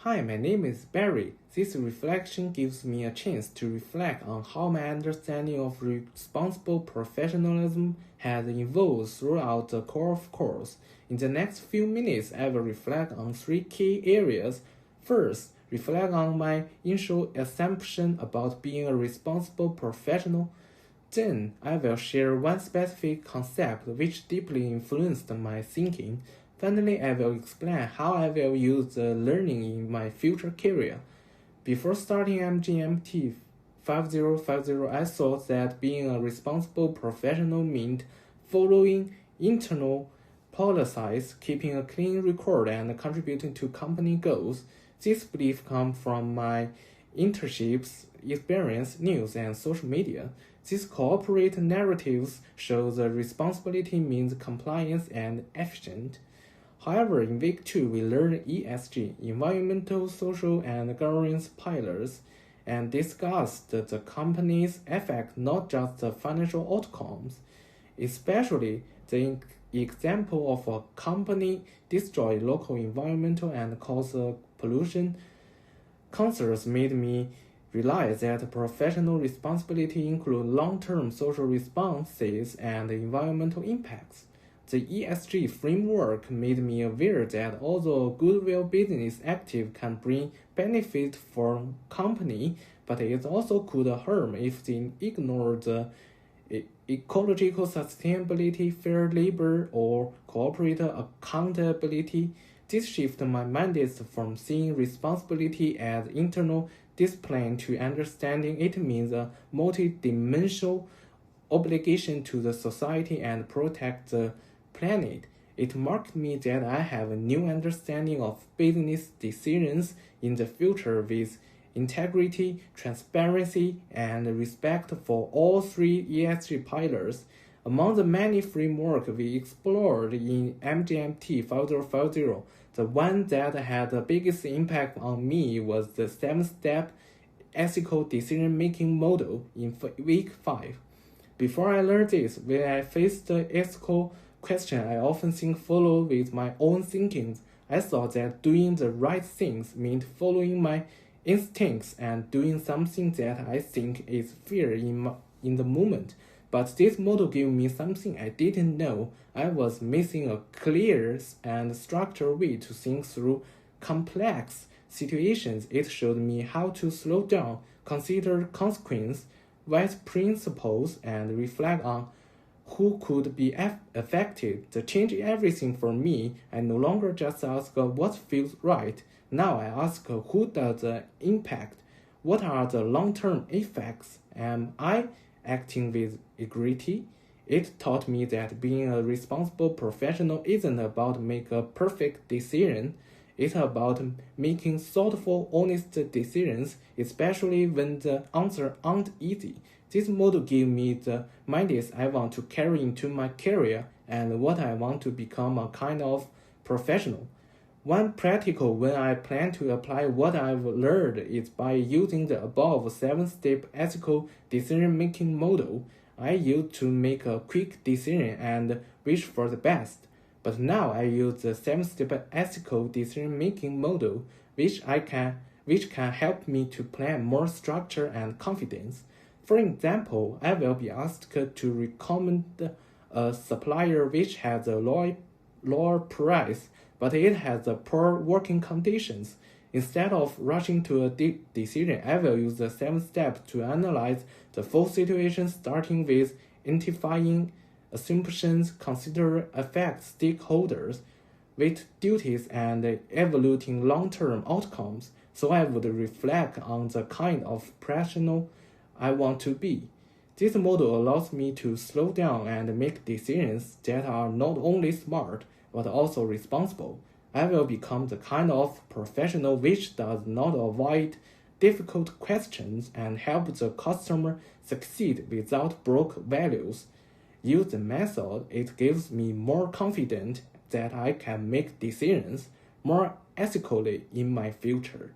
Hi, my name is Barry. This reflection gives me a chance to reflect on how my understanding of responsible professionalism has evolved throughout the course. In the next few minutes, I will reflect on three key areas. First, reflect on my initial assumption about being a responsible professional. Then, I will share one specific concept which deeply influenced my thinking. Finally, I will explain how I will use the learning in my future career. Before starting MGMT 5050, I thought that being a responsible professional meant following internal policies, keeping a clean record, and contributing to company goals. This belief comes from my internships, experience, news, and social media. These corporate narratives show the responsibility means compliance and efficient. However, in week 2, we learned ESG, environmental, social, and governance pillars, and discussed the company's effect, not just the financial outcomes. Especially the example of a company destroy local environmental and cause pollution concerns made me realize that professional responsibility includes long-term social responses and environmental impacts. The ESG framework made me aware that although a goodwill business active can bring benefit for company, but it also could harm if they ignore the ecological sustainability, fair labor, or corporate accountability. This shifted my mindset from seeing responsibility as internal discipline to understanding it means a multi-dimensional obligation to the society and protect the planet. It marked me that I have a new understanding of business decisions in the future with integrity, transparency, and respect for all three ESG pillars. Among the many frameworks we explored in MGMT 5050, the one that had the biggest impact on me was the 7-step ethical decision-making model in week 5. Before I learned this, when I faced the ethical question I often think follow with my own thinkings, I thought that doing the right things meant following my instincts and doing something that I think is fair in the moment. But this model gave me something I didn't know. I was missing a clear and structured way to think through complex situations. It showed me how to slow down, consider consequences, wise principles, and reflect on who could be affected. The change everything for me. I no longer just ask what feels right. Now I ask who does the impact? What are the long-term effects? Am I acting with integrity? It taught me that being a responsible professional isn't about making a perfect decision. It's about making thoughtful, honest decisions, especially when the answers aren't easy. This model gave me the mindset I want to carry into my career and what I want to become a kind of professional. One practical when I plan to apply what I've learned is by using the above 7-step ethical decision-making model. I used to make a quick decision and wish for the best. But now I use the 7-step ethical decision-making model, which can help me to plan more structure and confidence. For example, I will be asked to recommend a supplier which has a lower price, but it has poor working conditions. Instead of rushing to a decision, I will use the 7 steps to analyze the full situation, starting with identifying assumptions, consider affect stakeholders, weight duties, and evaluating long-term outcomes, so I would reflect on the kind of professional I want to be. This model allows me to slow down and make decisions that are not only smart, but also responsible. I will become the kind of professional which does not avoid difficult questions and help the customer succeed without broke values. Use the method, it gives me more confidence that I can make decisions more ethically in my future.